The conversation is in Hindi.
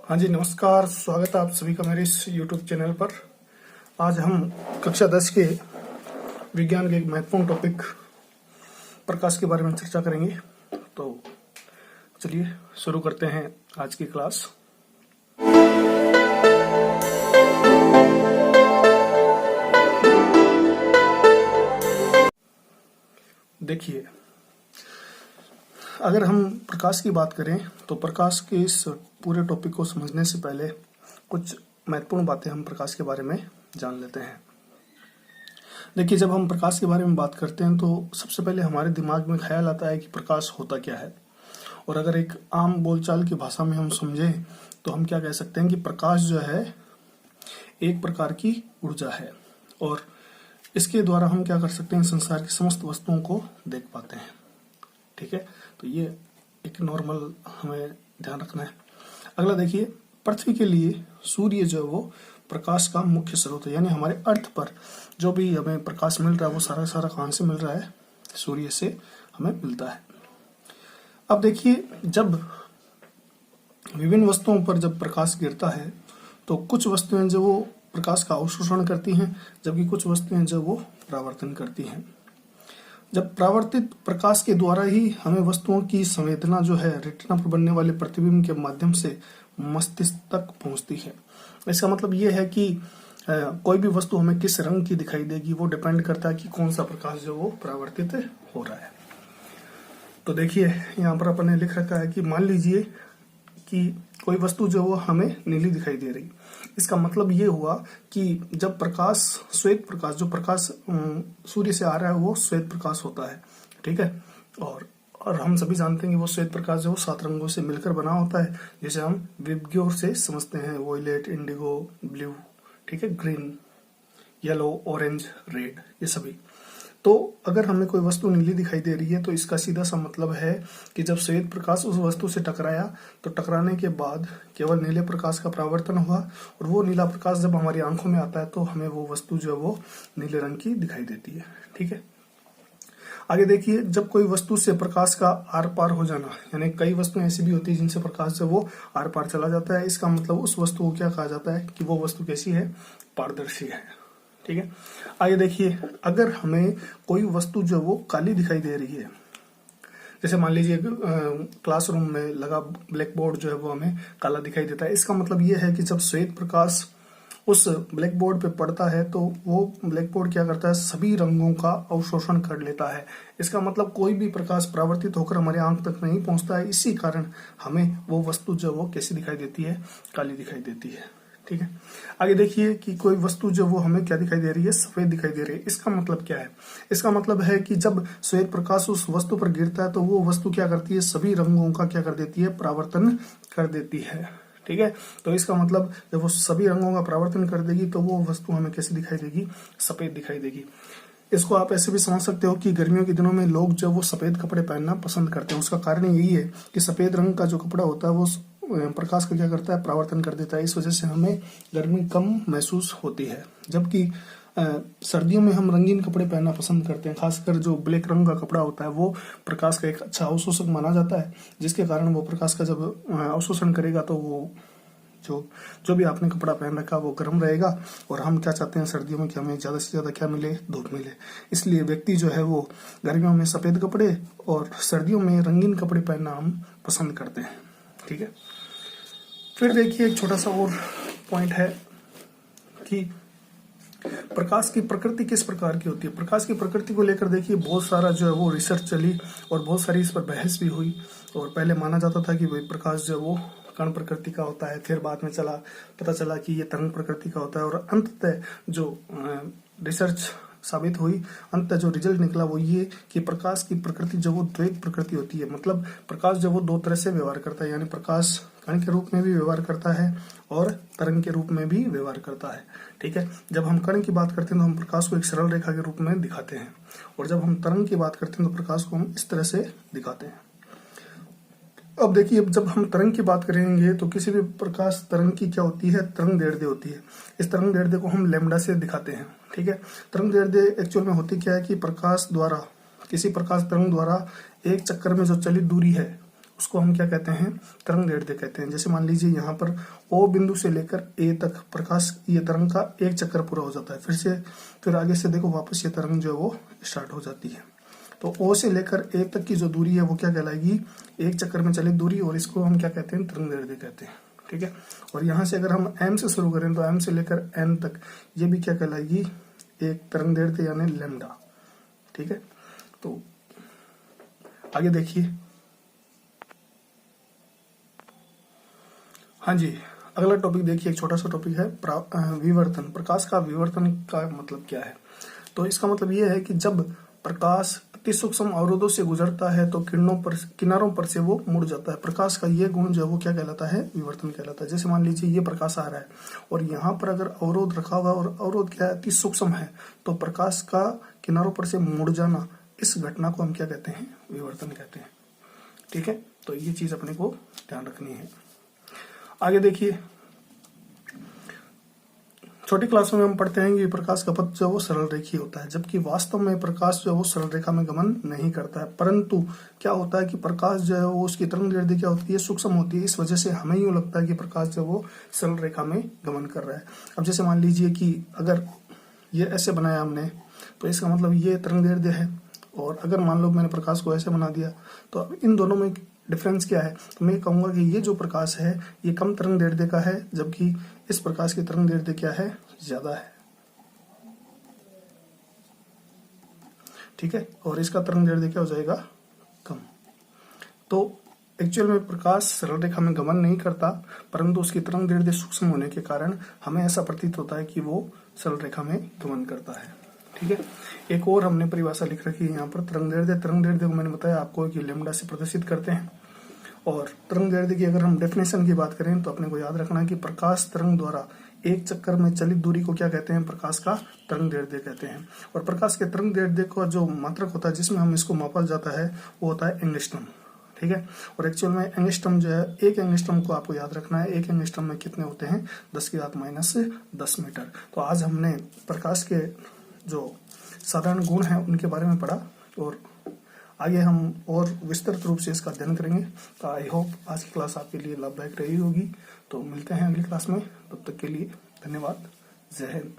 हाँ जी, नमस्कार। स्वागत है आप सभी का मेरे इस YouTube चैनल पर। आज हम कक्षा 10 के विज्ञान के एक महत्वपूर्ण टॉपिक प्रकाश के बारे में चर्चा करेंगे। तो चलिए शुरू करते हैं आज की क्लास। देखिए, अगर हम प्रकाश की बात करें तो प्रकाश के इस पूरे टॉपिक को समझने से पहले कुछ महत्वपूर्ण बातें हम प्रकाश के बारे में जान लेते हैं। देखिए, जब हम प्रकाश के बारे में बात करते हैं तो सबसे पहले हमारे दिमाग में ख्याल आता है कि प्रकाश होता क्या है। और अगर एक आम बोलचाल की भाषा में हम समझें तो हम क्या कह सकते हैं कि प्रकाश जो है एक प्रकार की ऊर्जा है और इसके द्वारा हम क्या कर सकते हैं, संसार की समस्त वस्तुओं को देख पाते हैं। ठीक है, तो ये एक नॉर्मल हमें ध्यान रखना है। अगला देखिए, पृथ्वी के लिए सूर्य जो है वो प्रकाश का मुख्य स्रोत है, यानी हमारे अर्थ पर जो भी हमें प्रकाश मिल रहा है वो सारा कहाँ से मिल रहा है, सूर्य से हमें मिलता है। अब देखिए, जब विभिन्न वस्तुओं पर जब प्रकाश गिरता है तो कुछ वस्तुएं जो वो प्रकाश का अवशोषण करती हैं, जबकि कुछ वस्तुएं जो वो परावर्तन करती हैं। जब परावर्तित प्रकाश के द्वारा ही हमें वस्तुओं की संवेदना जो है रेटिना पर बनने वाले प्रतिबिंब के माध्यम से मस्तिष्क तक पहुंचती है। इसका मतलब ये है कि कोई भी वस्तु हमें किस रंग की दिखाई देगी वो डिपेंड करता है कि कौन सा प्रकाश जो वो परावर्तित हो रहा है। तो देखिए, यहाँ पर अपन ने लिख रखा है कि मान लीजिए कि कोई वस्तु जो वो हमें नीली दिखाई दे रही। इसका मतलब ये हुआ कि जब प्रकाश, श्वेत प्रकाश, जो प्रकाश सूर्य से आ रहा है वो श्वेत प्रकाश होता है। ठीक है, और हम सभी जानते हैं कि वो श्वेत प्रकाश जो वो 7 रंगों से मिलकर बना होता है, जिसे हम विबग्योर से समझते हैं, वॉयलेट, इंडिगो, ब्लू, ठीक है, ग्रीन, येलो, ऑरेंज, रेड, ये सभी। तो अगर हमें कोई वस्तु नीली दिखाई दे रही है तो इसका सीधा सा मतलब है कि जब श्वेत प्रकाश उस वस्तु से टकराया तो टकराने के बाद केवल नीले प्रकाश का परावर्तन हुआ और वो नीला प्रकाश जब हमारी आंखों में आता है तो हमें वो वस्तु जो है वो नीले रंग की दिखाई देती है। ठीक है, आगे देखिए, जब कोई वस्तु से प्रकाश का आर पार हो जाना, यानी कई वस्तुएं ऐसी भी होती है जिनसे प्रकाश जो वो आर पार चला जाता है, इसका मतलब उस वस्तु को क्या कहा जाता है कि वो वस्तु कैसी है, पारदर्शी है। ठीक है, आगे देखिए, अगर हमें कोई वस्तु जो वो काली दिखाई दे रही है, जैसे मान लीजिए क्लासरूम में लगा ब्लैक बोर्ड जो है वो हमें काला दिखाई देता है, इसका मतलब ये है कि जब श्वेत प्रकाश उस ब्लैक बोर्ड पे पड़ता है तो वो ब्लैक बोर्ड क्या करता है, सभी रंगों का अवशोषण कर लेता है। इसका मतलब कोई भी प्रकाश परावर्तित होकर हमारे आंख तक नहीं पहुंचता है, इसी कारण हमें वो वस्तु जो वो कैसी दिखाई देती है, काली दिखाई देती है। ठीक है, आगे देखिए कि कोई वस्तु जो वो हमें क्या दिखाई दे रही है, सफेद दिखाई दे रही है। इसका मतलब क्या है, इसका मतलब है कि जब श्वेत प्रकाश उस वस्तु पर गिरता है तो वो वस्तु क्या करती है, सभी रंगों का क्या कर देती है, परावर्तन कर देती है। ठीक है, तो इसका मतलब जब वो सभी रंगों का परावर्तन कर देगी तो वो वस्तु हमें कैसी दिखाई देगी, सफेद दिखाई देगी। इसको आप ऐसे भी समझ सकते हो कि गर्मियों के दिनों में लोग जो वो सफेद कपड़े पहनना पसंद करते हैं। उसका कारण यही है कि सफेद रंग का जो कपड़ा होता है वो प्रकाश का क्या करता है, परावर्तन कर देता है। इस वजह से हमें गर्मी कम महसूस होती है। जबकि सर्दियों में हम रंगीन कपड़े पहनना पसंद करते हैं, खासकर जो ब्लैक रंग का कपड़ा होता है वो प्रकाश का एक अच्छा अवशोषक माना जाता है, जिसके कारण वो प्रकाश का जब अवशोषण करेगा तो वो जो भी आपने कपड़ा पहन रखा वो गर्म रहेगा। और हम क्या चाहते हैं सर्दियों में कि हमें ज्यादा से ज्यादा क्या मिले, धूप मिले। इसलिए व्यक्ति जो है वो गर्मियों में सफेद कपड़े और सर्दियों में रंगीन कपड़े पहनना हम पसंद करते हैं। ठीक है, फिर देखिए एक छोटा सा और पॉइंट है कि प्रकाश की प्रकृति किस प्रकार की होती है। प्रकाश की प्रकृति को लेकर देखिए बहुत सारा जो है वो रिसर्च चली और बहुत सारी इस पर बहस भी हुई। और पहले माना जाता था कि वही प्रकाश जो है वो कण प्रकृति का होता है, फिर बाद में पता चला कि ये तरंग प्रकृति का होता है, और अंततः जो रिसर्च साबित हुई, अंततः जो रिजल्ट निकला वो ये कि प्रकाश की प्रकृति जो वो द्वैत प्रकृति होती है। मतलब प्रकाश जो वो 2 तरह से व्यवहार करता है, यानी प्रकाश कण के रूप में भी व्यवहार करता है और तरंग के रूप में भी व्यवहार करता है। ठीक है, जब हम कण की बात करते हैं तो हम प्रकाश को एक सरल रेखा के रूप में दिखाते हैं, और जब हम तरंग की बात करते हैं तो प्रकाश को हम इस तरह से दिखाते हैं। अब देखिए, जब हम तरंग की बात करेंगे तो किसी भी प्रकाश तरंग की क्या होती है, तरंग दैर्ध्य होती है। इस तरंग दैर्ध्य को हम लैम्डा से दिखाते हैं। ठीक है, तरंग दैर्ध्य एक्चुअल में होती क्या है कि किसी प्रकाश तरंग द्वारा एक चक्कर में जो चलित दूरी है उसको हम क्या कहते हैं, तरंग दैर्ध्य कहते हैं। जैसे मान लीजिए यहाँ पर O बिंदु से लेकर A तक प्रकाश ये तरंग का एक चक्कर पूरा हो जाता है, फिर आगे से देखो वापस ये तरंग जो है वो स्टार्ट हो जाती है। तो O से लेकर A तक की जो दूरी है वो क्या कहलाएगी, एक चक्कर में चलित दूरी, और इसको हम क्या कहते हैं, तरंग दैर्ध्य कहते हैं। ठीक है, और यहाँ से अगर हम M से शुरू करें तो M से लेकर N तक ये भी क्या कहलाएगी, एक तरंग दैर्ध्य यानी लैम्डा। ठीक है, तो आगे देखिए। हाँ जी, अगला टॉपिक देखिए, एक छोटा सा टॉपिक है विवर्तन। प्रकाश का विवर्तन का मतलब क्या है? तो इसका मतलब ये है कि जब प्रकाश अति सूक्ष्म अवरोधों से गुजरता है तो किनारों पर से वो मुड़ जाता है। प्रकाश का ये गुण जो है वो क्या कहलाता है, विवर्तन कहलाता है। जैसे मान लीजिए ये प्रकाश आ रहा है और यहाँ पर अगर अवरोध रखा हुआ और अवरोध क्या है, अति सूक्ष्म है, तो प्रकाश का किनारों पर से मुड़ जाना, इस घटना को हम क्या कहते हैं, विवर्तन कहते हैं। ठीक है, तो ये चीज अपने को ध्यान रखनी है। आगे देखिए, छोटी क्लास में हम पढ़ते हैं कि प्रकाश का पथ जो है वो सरल रेखीय होता है, जबकि वास्तव में प्रकाश जो है वो सरल रेखा में गमन नहीं करता है। परंतु क्या होता है कि प्रकाश जो है वो, उसकी तरंग दैर्ध्य क्या होती है, सूक्ष्म होती है। इस वजह से हमें यूं लगता है कि प्रकाश जो है वो सरल रेखा में गमन कर रहा है। अब जैसे मान लीजिए कि अगर ये ऐसे बनाया हमने, तो इसका मतलब ये तरंग दैर्ध्य है, और अगर मान लो मैंने प्रकाश को ऐसे बना दिया, तो अब इन दोनों में डिफरेंस क्या है? तो मैं कहूंगा कि ये जो प्रकाश है ये कम तरंग दैर्ध्य का है, जबकि इस प्रकाश की तरंग दैर्ध्य क्या है, ज्यादा है। ठीक है, और इसका तरंग दैर्ध्य क्या हो जाएगा, कम। तो एक्चुअल में प्रकाश सरल रेखा में गमन नहीं करता, परंतु उसकी तरंग दैर्ध्य सूक्ष्म होने के कारण हमें ऐसा प्रतीत होता है कि वो सरल रेखा में गमन करता है। ठीक है, एक और हमने परिभाषा लिख रखी है यहाँ पर, तरंग दैर्ध्य को मैंने बताया आपको कि लैम्डा से प्रदर्शित करते हैं। और तरंग दैर्ध्य की अगर हम डेफिनेशन की बात करें तो अपने को याद रखना है कि प्रकाश तरंग द्वारा एक चक्कर में चलित दूरी को क्या कहते हैं, प्रकाश का तरंग दैर्ध्य कहते हैं। और प्रकाश के तरंग दैर्ध्य का जो मात्रक होता है जिसमें हम इसको मापा जाता है वो होता है एंगस्ट्रम। ठीक है, और एक्चुअल में एंगस्ट्रम जो है, एक एंगस्ट्रम को आपको याद रखना है, एक एंगस्ट्रम में कितने होते हैं, 10⁻⁻10 मीटर। तो आज हमने प्रकाश के जो साधारण गुण हैं उनके बारे में पढ़ा, और आगे हम और विस्तृत रूप से इसका अध्ययन करेंगे। तो आई होप आज की क्लास आपके लिए लाभदायक रही होगी। तो मिलते हैं अगली क्लास में, तब तक के लिए धन्यवाद। जय हिंद।